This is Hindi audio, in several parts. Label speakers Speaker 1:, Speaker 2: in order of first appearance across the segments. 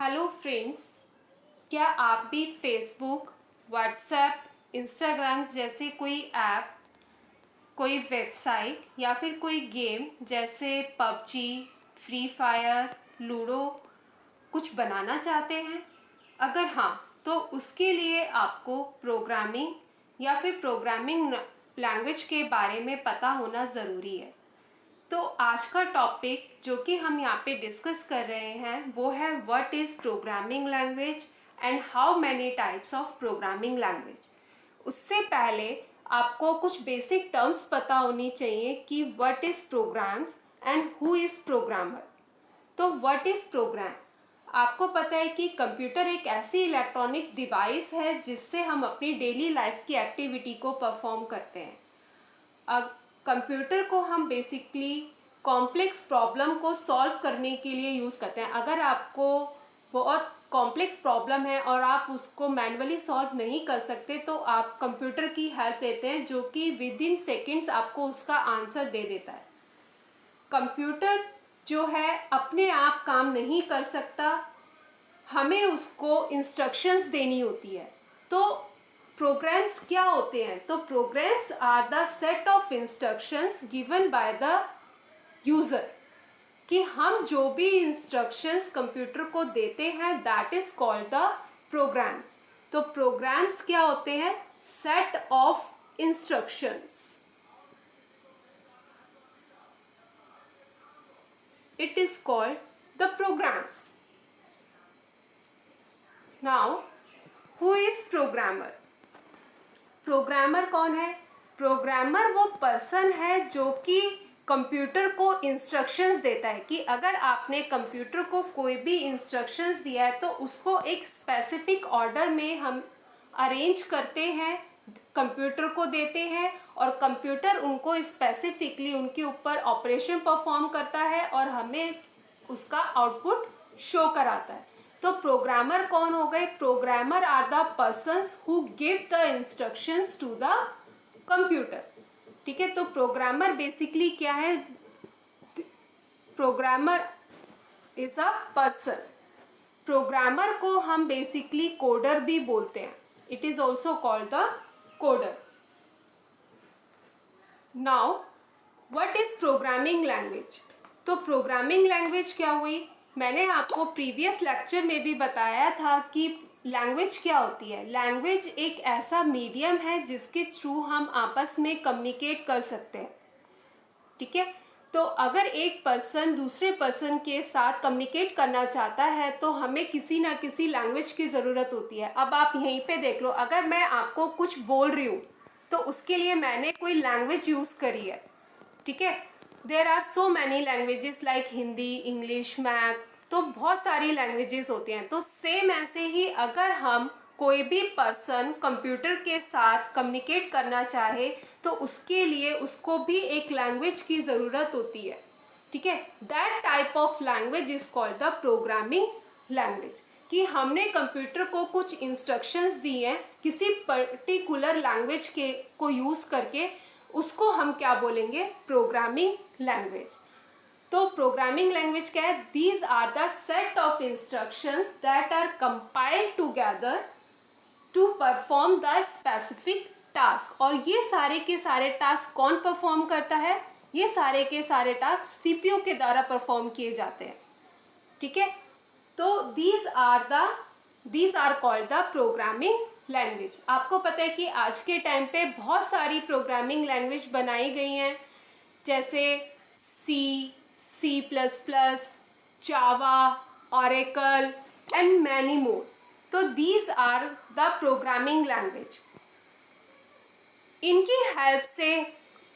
Speaker 1: हेलो फ्रेंड्स, क्या आप भी फेसबुक, व्हाट्सएप, इंस्टाग्राम जैसे कोई ऐप, कोई वेबसाइट या फिर कोई गेम जैसे पबजी, फ्री फायर, लूडो कुछ बनाना चाहते हैं? अगर हाँ, तो उसके लिए आपको प्रोग्रामिंग या फिर प्रोग्रामिंग लैंग्वेज के बारे में पता होना ज़रूरी है। तो आज का टॉपिक जो कि हम यहाँ पे डिस्कस कर रहे हैं वो है what is programming language and how many types of programming language. उससे पहले आपको कुछ बेसिक टर्म्स पता होनी चाहिए कि what is programs and who is programmer. तो व्हाट इज़ प्रोग्राम? आपको पता है कि कंप्यूटर एक ऐसी इलेक्ट्रॉनिक डिवाइस है जिससे हम अपनी डेली लाइफ की एक्टिविटी को परफॉर्म करते हैं। अब कंप्यूटर को हम बेसिकली कॉम्प्लेक्स प्रॉब्लम को सॉल्व करने के लिए यूज़ करते हैं। अगर आपको बहुत कॉम्प्लेक्स प्रॉब्लम है और आप उसको मैन्युअली सॉल्व नहीं कर सकते तो आप कंप्यूटर की हेल्प लेते हैं, जो कि विद इन सेकेंड्स आपको उसका आंसर दे देता है। कंप्यूटर जो है अपने आप काम नहीं कर सकता, हमें उसको इंस्ट्रक्शंस देनी होती है। तो प्रोग्राम्स क्या होते हैं? तो programs are the set of instructions given by the user, कि हम जो भी इंस्ट्रक्शंस कंप्यूटर को देते हैं that is called the programs. तो प्रोग्राम्स क्या होते हैं? Set of instructions. It is called the programs. Now who is programmer? Programmer कौन है? प्रोग्रामर वो पर्सन है जो कि कंप्यूटर को इंस्ट्रक्शंस देता है, कि अगर आपने कंप्यूटर को कोई भी इंस्ट्रक्शंस दिया है तो उसको एक स्पेसिफिक ऑर्डर में हम अरेंज करते हैं, कंप्यूटर को देते हैं और कंप्यूटर उनको स्पेसिफिकली उनके ऊपर ऑपरेशन परफॉर्म करता है और हमें उसका आउटपुट शो कराता है। तो प्रोग्रामर कौन हो गए? Programmers are the persons who give the instructions to the computer. ठीक है, तो प्रोग्रामर बेसिकली क्या है? Programmer is a person. Programmer को हम बेसिकली कोडर भी बोलते हैं। It is also called the coder. Now what is programming language? तो प्रोग्रामिंग लैंग्वेज क्या हुई? मैंने आपको प्रीवियस लेक्चर में भी बताया था कि लैंग्वेज क्या होती है। लैंग्वेज एक ऐसा मीडियम है जिसके थ्रू हम आपस में कम्युनिकेट कर सकते हैं। ठीक है, तो अगर एक पर्सन दूसरे पर्सन के साथ कम्युनिकेट करना चाहता है तो हमें किसी ना किसी लैंग्वेज की ज़रूरत होती है। अब आप यहीं पे देख लो, अगर मैं आपको कुछ बोल रही हूँ तो उसके लिए मैंने कोई लैंग्वेज यूज़ करी है। ठीक है, there are so many languages like Hindi, English, math, तो बहुत सारी लैंग्वेजेस होती हैं। तो सेम ऐसे ही अगर हम कोई भी पर्सन कंप्यूटर के साथ कम्युनिकेट करना चाहे तो उसके लिए उसको भी एक लैंग्वेज की ज़रूरत होती है। ठीक है, that type of language is called the programming language, कि हमने कंप्यूटर को कुछ इंस्ट्रक्शंस दी हैं किसी पर्टिकुलर लैंग्वेज के को यूज़ करके, उसको हम क्या बोलेंगे? Programming language. तो प्रोग्रामिंग लैंग्वेज क्या है? These are the set of instructions that are compiled together to perform the specific task. और ये सारे के सारे टास्क कौन परफॉर्म करता है? ये सारे के सारे टास्क सीपीयू के द्वारा परफॉर्म किए जाते हैं। ठीक है, तो these are called the programming language. आपको पता है कि आज के टाइम पे बहुत सारी प्रोग्रामिंग लैंग्वेज बनाई गई हैं, जैसे C, C plus plus, Java, Oracle and many more. तो these are the programming language. इनकी हेल्प से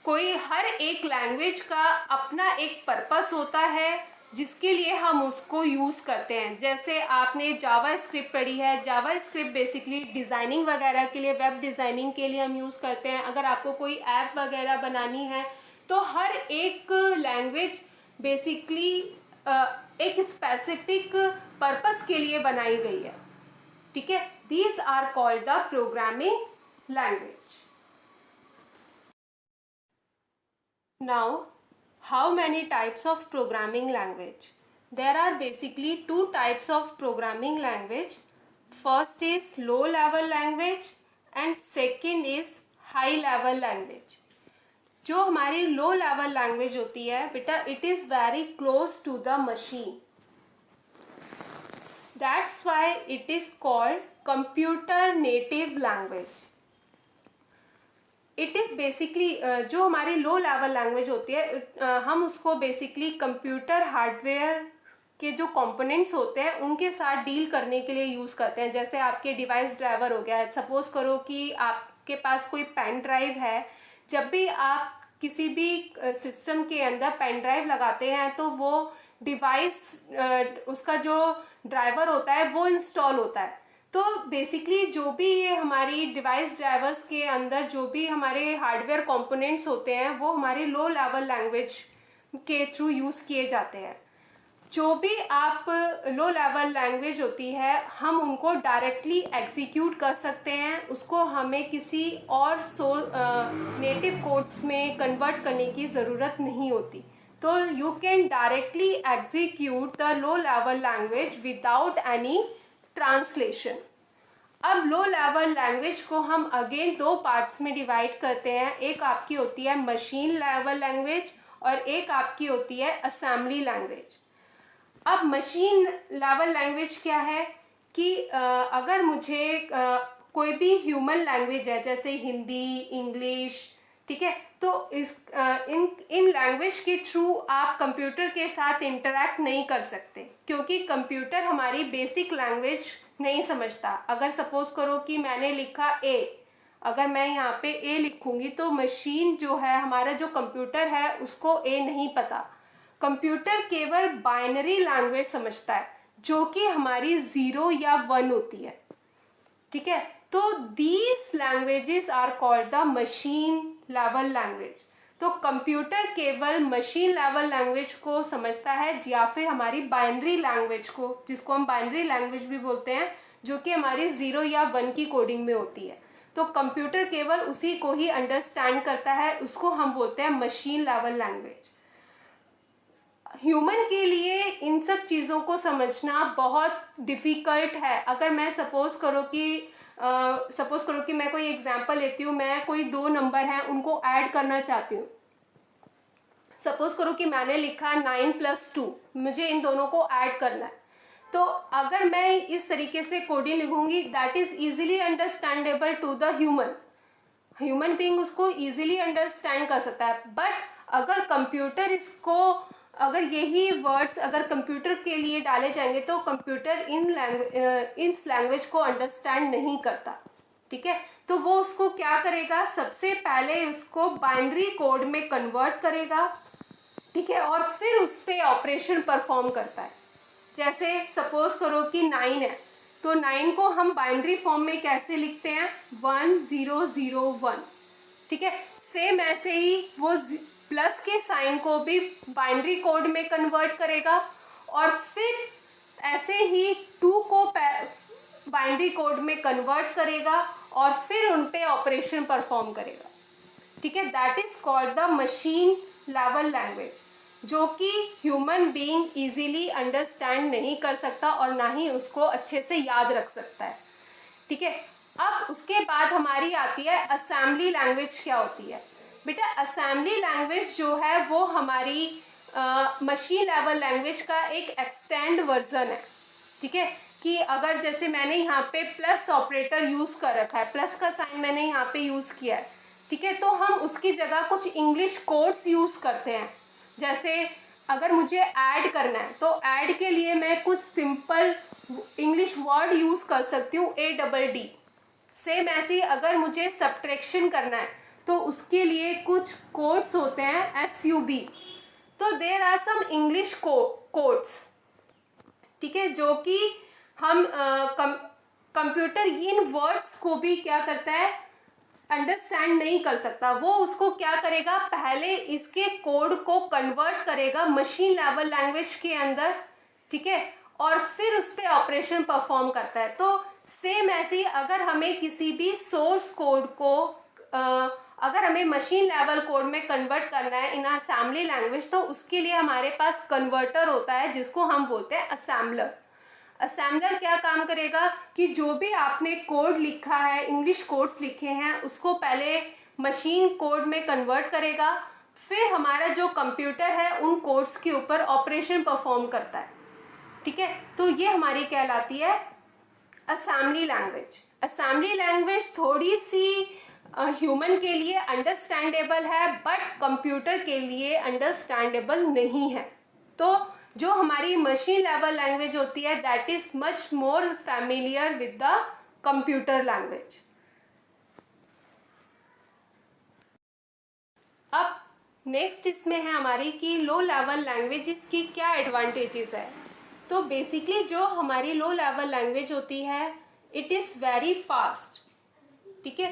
Speaker 1: कोई हर एक लैंग्वेज का अपना एक पर्पस होता है जिसके लिए हम उसको यूज़ करते हैं। जैसे आपने जावा स्क्रिप्ट पढ़ी है, जावा स्क्रिप्ट बेसिकली डिज़ाइनिंग वगैरह के लिए, वेब डिज़ाइनिंग के लिए हम यूज़ करते हैं। अगर आपको कोई ऐप वगैरह बनानी है तो हर एक लैंग्वेज बेसिकली एक स्पेसिफिक पर्पस के लिए बनाई गई है। ठीक है, these are called the programming language. Now, how many types of programming language? There are basically two types of programming language. First is low level language and second is high level language. जो हमारी लो लेवल लैंग्वेज होती है बेटा, it is very close to the machine. That's why it is called computer native language. It is basically जो हमारी लो लेवल लैंग्वेज होती है हम उसको बेसिकली कंप्यूटर हार्डवेयर के जो कंपोनेंट्स होते हैं उनके साथ डील करने के लिए यूज़ करते हैं. जैसे आपके डिवाइस ड्राइवर हो गया, सपोज करो कि आपके पास कोई पेन ड्राइव है. जब भी आप किसी भी सिस्टम के अंदर पेन ड्राइव लगाते हैं तो वो डिवाइस उसका जो ड्राइवर होता है वो इंस्टॉल होता है. तो बेसिकली जो भी ये हमारी डिवाइस ड्राइवर्स के अंदर जो भी हमारे हार्डवेयर कंपोनेंट्स होते हैं वो हमारी लो लेवल लैंग्वेज के थ्रू यूज़ किए जाते हैं. जो भी आप लो लेवल लैंग्वेज होती है हम उनको डायरेक्टली एग्जीक्यूट कर सकते हैं. उसको हमें किसी और नेटिव कोड्स में कन्वर्ट करने की ज़रूरत नहीं होती. तो you can directly execute the low level language without any translation. अब लो लेवल लैंग्वेज को हम अगेन दो पार्ट्स में डिवाइड करते हैं. एक आपकी होती है मशीन लेवल लैंग्वेज और एक आपकी होती है असेंबली लैंग्वेज. अब मशीन लेवल लैंग्वेज क्या है कि अगर मुझे कोई भी ह्यूमन लैंग्वेज है जैसे हिंदी, इंग्लिश, ठीक है, तो इन लैंग्वेज के थ्रू आप कंप्यूटर के साथ इंटरेक्ट नहीं कर सकते क्योंकि कंप्यूटर हमारी बेसिक लैंग्वेज नहीं समझता. अगर सपोज करो कि मैंने लिखा ए, अगर मैं यहाँ पे ए लिखूंगी तो मशीन जो है हमारा जो कंप्यूटर है उसको ए नहीं पता. कंप्यूटर केवल बाइनरी लैंग्वेज समझता है जो कि हमारी 0 या 1 होती है. ठीक है, तो these languages are called the machine level language. तो कंप्यूटर केवल मशीन लेवल लैंग्वेज को समझता है या फिर हमारी बाइनरी लैंग्वेज को, जिसको हम बाइनरी लैंग्वेज भी बोलते हैं, जो कि हमारी 0 या 1 की कोडिंग में होती है. तो कंप्यूटर केवल उसी को ही अंडरस्टैंड करता है, उसको हम बोलते हैं मशीन लेवल लैंग्वेज. ह्यूमन के लिए इन सब चीज़ों को समझना बहुत डिफ़िकल्ट है. अगर मैं सपोज़ करो कि मैं कोई एग्जांपल लेती हूँ, मैं कोई दो नंबर हैं उनको ऐड करना चाहती हूँ. सपोज़ करो कि मैंने लिखा 9 + 2, मुझे इन दोनों को ऐड करना है. तो अगर मैं इस तरीके से कोडिंग लिखूंगी that is easily understandable to the human being उसको ईजिली अंडरस्टैंड कर सकता है. बट अगर कंप्यूटर इसको, अगर यही वर्ड्स अगर कंप्यूटर के लिए डाले जाएंगे तो कंप्यूटर इस लैंग्वेज को अंडरस्टैंड नहीं करता. ठीक है, तो वो उसको क्या करेगा, सबसे पहले उसको बाइनरी कोड में कन्वर्ट करेगा. ठीक है, और फिर उस पर ऑपरेशन परफॉर्म करता है. जैसे सपोज करो कि 9 है तो 9 को हम बाइनरी फॉर्म में कैसे लिखते हैं, 1001. ठीक है, सेम ऐसे ही वो प्लस के साइन को भी बाइनरी कोड में कन्वर्ट करेगा और फिर ऐसे ही 2 को बाइनरी कोड में कन्वर्ट करेगा और फिर उन पे ऑपरेशन परफॉर्म करेगा. ठीक है, that is called the machine level language, जो कि ह्यूमन बीइंग इजीली अंडरस्टैंड नहीं कर सकता और ना ही उसको अच्छे से याद रख सकता है. ठीक है, अब उसके बाद हमारी आती है असेंबली लैंग्वेज. क्या होती है बेटा, असेंबली लैंग्वेज जो है वो हमारी मशीन लेवल लैंग्वेज का एक एक्सटेंड वर्जन है. ठीक है, कि अगर जैसे मैंने यहाँ पे प्लस ऑपरेटर यूज़ कर रखा है, प्लस का साइन मैंने यहाँ पे यूज़ किया है. ठीक है, तो हम उसकी जगह कुछ इंग्लिश कोड्स यूज़ करते हैं. जैसे अगर मुझे ऐड करना है तो ऐड के लिए मैं कुछ सिंपल इंग्लिश वर्ड यूज़ कर सकती हूँ, ADD. सेम ऐसे ही अगर मुझे सब्ट्रैक्शन करना है तो उसके लिए कुछ कोड्स होते हैं, SUB. तो there are some English codes. ठीक है, जो कि हम कंप्यूटर इन वर्ड्स को भी क्या करता है, अंडरस्टैंड नहीं कर सकता. वो उसको क्या करेगा, पहले इसके कोड को कन्वर्ट करेगा मशीन लेवल लैंग्वेज के अंदर. ठीक है, और फिर उस पर ऑपरेशन परफॉर्म करता है. तो सेम ऐसे ही अगर हमें किसी भी सोर्स कोड को अगर हमें मशीन लेवल कोड में कन्वर्ट करना है इन असेंबली लैंग्वेज, तो उसके लिए हमारे पास कन्वर्टर होता है जिसको हम बोलते हैं असेंबलर। असेंबलर क्या काम करेगा कि जो भी आपने कोड लिखा है, इंग्लिश कोड्स लिखे हैं, उसको पहले मशीन कोड में कन्वर्ट करेगा, फिर हमारा जो कंप्यूटर है उन कोड्स के ऊपर ऑपरेशन परफॉर्म करता है। ठीक है, तो ये हमारी कहलाती है असेंबली लैंग्वेज। असेंबली लैंग्वेज थोड़ी सी ह्यूमन के लिए अंडरस्टैंडेबल है, बट कंप्यूटर के लिए अंडरस्टैंडेबल नहीं है। तो जो हमारी मशीन लेवल लैंग्वेज होती है that is much more familiar with the computer language. अब नेक्स्ट इसमें है हमारी कि लो लेवल लैंग्वेजेस की क्या एडवांटेजेस है। तो बेसिकली जो हमारी लो लेवल लैंग्वेज होती है इट इज़ वेरी फास्ट, ठीक है,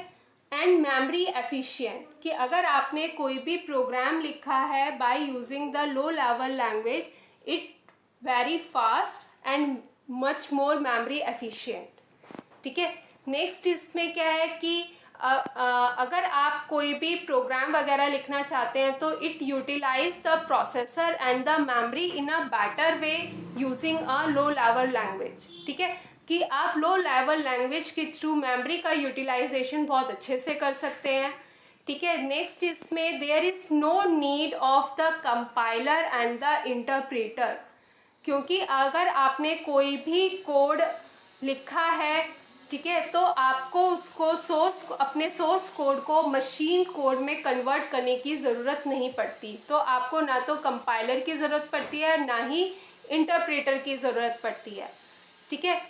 Speaker 1: एंड मेमोरी एफिशिएंट, कि अगर आपने कोई भी प्रोग्राम लिखा है by using the low level language, it very fast and much more memory efficient. ठीक है, नेक्स्ट इसमें क्या है कि अगर आप कोई भी प्रोग्राम वगैरह लिखना चाहते हैं तो it utilise the processor and the memory in a better way using a low level language. ठीक है, कि आप लो लेवल लैंग्वेज के थ्रू मेमोरी का यूटिलाइजेशन बहुत अच्छे से कर सकते हैं। ठीक है, नेक्स्ट इसमें there is no need of the compiler and the interpreter, क्योंकि अगर आपने कोई भी कोड लिखा है, ठीक है, तो आपको उसको अपने सोर्स कोड को मशीन कोड में कन्वर्ट करने की ज़रूरत नहीं पड़ती। तो आपको ना तो कंपाइलर की ज़रूरत पड़ती है ना ही इंटरप्रेटर की ज़रूरत पड़ती है। ठीक है,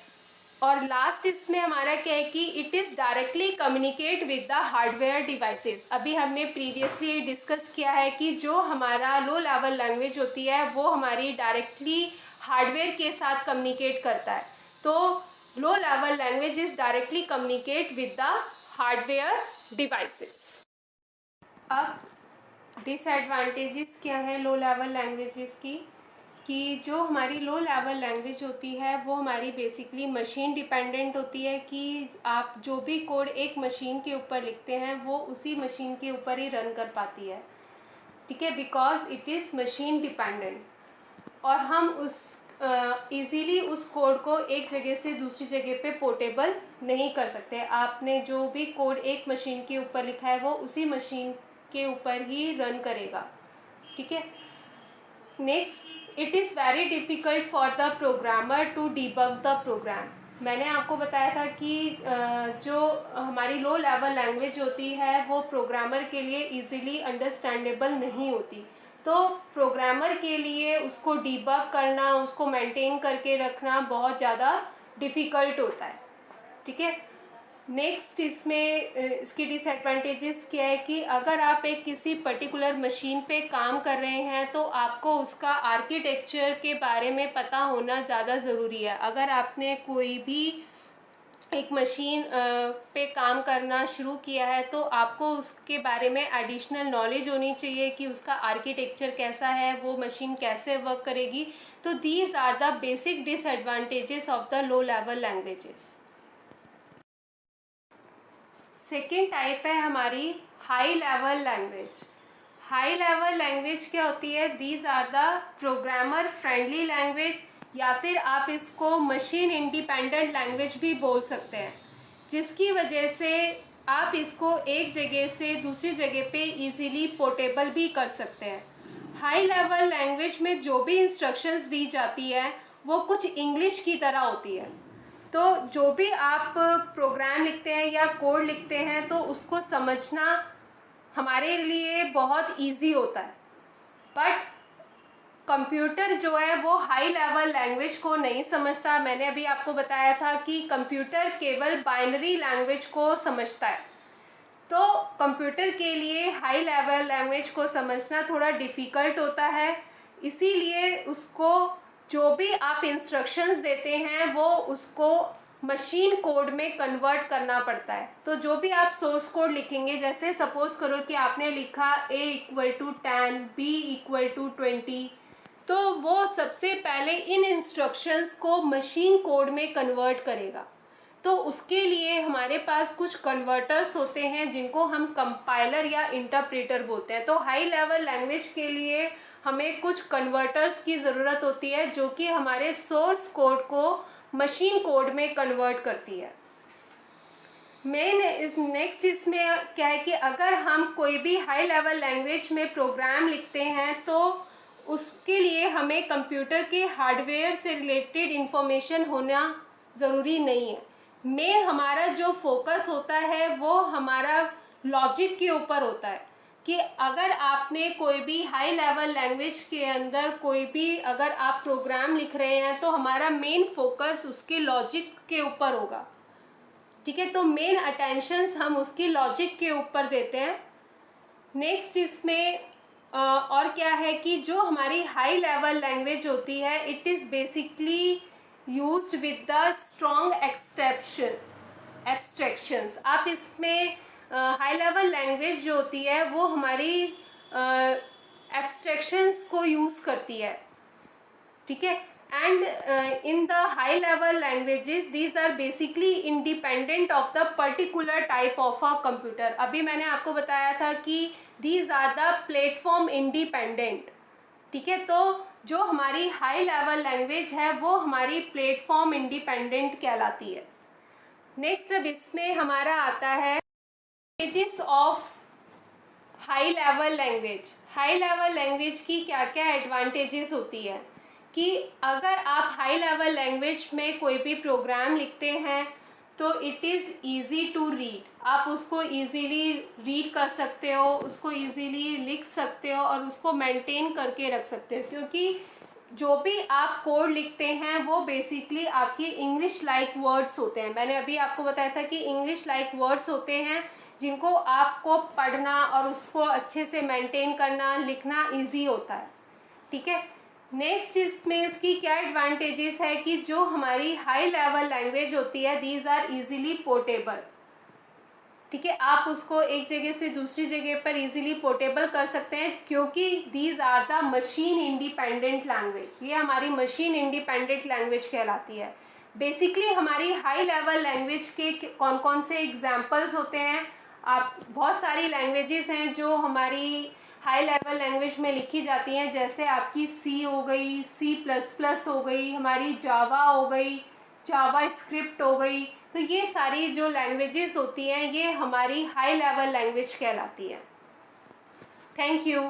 Speaker 1: और लास्ट इसमें हमारा क्या है कि it is directly communicate with the hardware devices. अभी हमने प्रीवियसली डिस्कस किया है कि जो हमारा लो लेवल लैंग्वेज होती है वो हमारी डायरेक्टली हार्डवेयर के साथ कम्युनिकेट करता है। तो लो level language is directly communicate with the hardware devices. अब डिसएडवांटेजेस क्या हैं लो लेवल लैंग्वेजेस की, कि जो हमारी लो लेवल लैंग्वेज होती है वो हमारी बेसिकली मशीन डिपेंडेंट होती है, कि आप जो भी कोड एक मशीन के ऊपर लिखते हैं वो उसी मशीन के ऊपर ही रन कर पाती है। ठीक है, because it is machine dependent, और हम उस इजीली उस कोड को एक जगह से दूसरी जगह पे पोर्टेबल नहीं कर सकते। आपने जो भी कोड एक मशीन के ऊपर लिखा है वो उसी मशीन के ऊपर ही रन करेगा। ठीक है, next it is very difficult for the programmer to debug the program. मैंने आपको बताया था कि जो हमारी लो लेवल लैंग्वेज होती है वो प्रोग्रामर के लिए इजीली अंडरस्टैंडेबल नहीं होती। तो प्रोग्रामर के लिए उसको डिबग करना, उसको मेंटेन करके रखना बहुत ज़्यादा डिफ़िकल्ट होता है। ठीक है, नेक्स्ट इसमें इसकी डिसएडवांटेजेस क्या है कि अगर आप एक किसी पर्टिकुलर मशीन पे काम कर रहे हैं तो आपको उसका आर्किटेक्चर के बारे में पता होना ज़्यादा ज़रूरी है। अगर आपने कोई भी एक मशीन पे काम करना शुरू किया है तो आपको उसके बारे में एडिशनल नॉलेज होनी चाहिए कि उसका आर्किटेक्चर कैसा है, वो मशीन कैसे वर्क करेगी। तो these are the basic disadvantages of the low level languages. Second type है हमारी high level language. High level language क्या होती है? These are the programmer friendly language, या फिर आप इसको मशीन इंडिपेंडेंट लैंग्वेज भी बोल सकते हैं, जिसकी वजह से आप इसको एक जगह से दूसरी जगह पे इजीली पोर्टेबल भी कर सकते हैं। हाई लेवल लैंग्वेज में जो भी इंस्ट्रक्शंस दी जाती है वो कुछ इंग्लिश की तरह होती है। तो जो भी आप प्रोग्राम लिखते हैं या कोड लिखते हैं तो उसको समझना हमारे लिए बहुत इजी होता है, बट कंप्यूटर जो है वो हाई लेवल लैंग्वेज को नहीं समझता। मैंने अभी आपको बताया था कि कंप्यूटर केवल बाइनरी लैंग्वेज को समझता है। तो कंप्यूटर के लिए हाई लेवल लैंग्वेज को समझना थोड़ा डिफ़िकल्ट होता है, इसीलिए उसको जो भी आप इंस्ट्रक्शंस देते हैं वो उसको मशीन कोड में कन्वर्ट करना पड़ता है। तो जो भी आप सोर्स कोड लिखेंगे, जैसे सपोज करो कि आपने लिखा a = 10, b = 20, तो वो सबसे पहले इन इंस्ट्रक्शंस को मशीन कोड में कन्वर्ट करेगा। तो उसके लिए हमारे पास कुछ कन्वर्टर्स होते हैं जिनको हम कंपाइलर या इंटरप्रेटर बोलते हैं। तो हाई लेवल लैंग्वेज के लिए हमें कुछ कन्वर्टर्स की ज़रूरत होती है जो कि हमारे सोर्स कोड को मशीन कोड में कन्वर्ट करती है। नेक्स्ट इसमें क्या है कि अगर हम कोई भी हाई लेवल लैंग्वेज में प्रोग्राम लिखते हैं तो उसके लिए हमें कंप्यूटर के हार्डवेयर से रिलेटेड इंफॉर्मेशन होना ज़रूरी नहीं है। मेन हमारा जो फोकस होता है वो हमारा लॉजिक के ऊपर होता है कि अगर आपने कोई भी हाई लेवल लैंग्वेज के अंदर कोई भी अगर आप प्रोग्राम लिख रहे हैं तो हमारा मेन फोकस उसके लॉजिक के ऊपर होगा। ठीक है, तो मेन अटेंशंस हम उसकी लॉजिक के ऊपर देते हैं। नेक्स्ट इसमें और क्या है कि जो हमारी हाई लेवल लैंग्वेज होती है it is basically used with the strong abstractions. आप इसमें हाई लेवल लैंग्वेज जो होती है वो हमारी एब्स्ट्रैक्शंस को यूज़ करती है। ठीक है, and in the high level languages these are basically independent of the particular type of a computer। अभी मैंने आपको बताया था कि these are the platform independent। ठीक है, तो जो हमारी हाई लेवल लैंग्वेज है वो हमारी प्लेटफॉर्म इंडिपेंडेंट कहलाती है। नेक्स्ट अब इसमें हमारा आता है advantages of high level language. High level language की क्या क्या एडवांटेजेस होती है कि अगर आप हाई लेवल लैंग्वेज में कोई भी प्रोग्राम लिखते हैं तो it is easy to read. आप उसको ईजीली रीड कर सकते हो, उसको ईजीली लिख सकते हो और उसको मेंटेन करके रख सकते हो, क्योंकि जो भी आप कोड लिखते हैं वो बेसिकली आपके इंग्लिश लाइक वर्ड्स होते हैं। मैंने अभी आपको बताया था कि इंग्लिश लाइक वर्ड्स होते हैं जिनको आपको पढ़ना और उसको अच्छे से मेंटेन करना, लिखना ईजी होता है। ठीक है, नेक्स्ट इसमें इसकी क्या एडवांटेजेस है कि जो हमारी हाई लेवल लैंग्वेज होती है दीज आर इजीली पोर्टेबल। ठीक है, आप उसको एक जगह से दूसरी जगह पर इजीली पोर्टेबल कर सकते हैं क्योंकि these are the machine independent language. ये हमारी मशीन इंडिपेंडेंट लैंग्वेज कहलाती है। बेसिकली हमारी हाई लेवल लैंग्वेज के कौन कौन से एग्जाम्पल्स होते हैं, आप बहुत सारी लैंग्वेजेस हैं जो हमारी हाई लेवल लैंग्वेज में लिखी जाती हैं, जैसे आपकी सी हो गई, C++ हो गई, हमारी जावा हो गई, जावा स्क्रिप्ट हो गई। तो ये सारी जो लैंग्वेजेस होती हैं ये हमारी हाई लेवल लैंग्वेज कहलाती है। Thank you.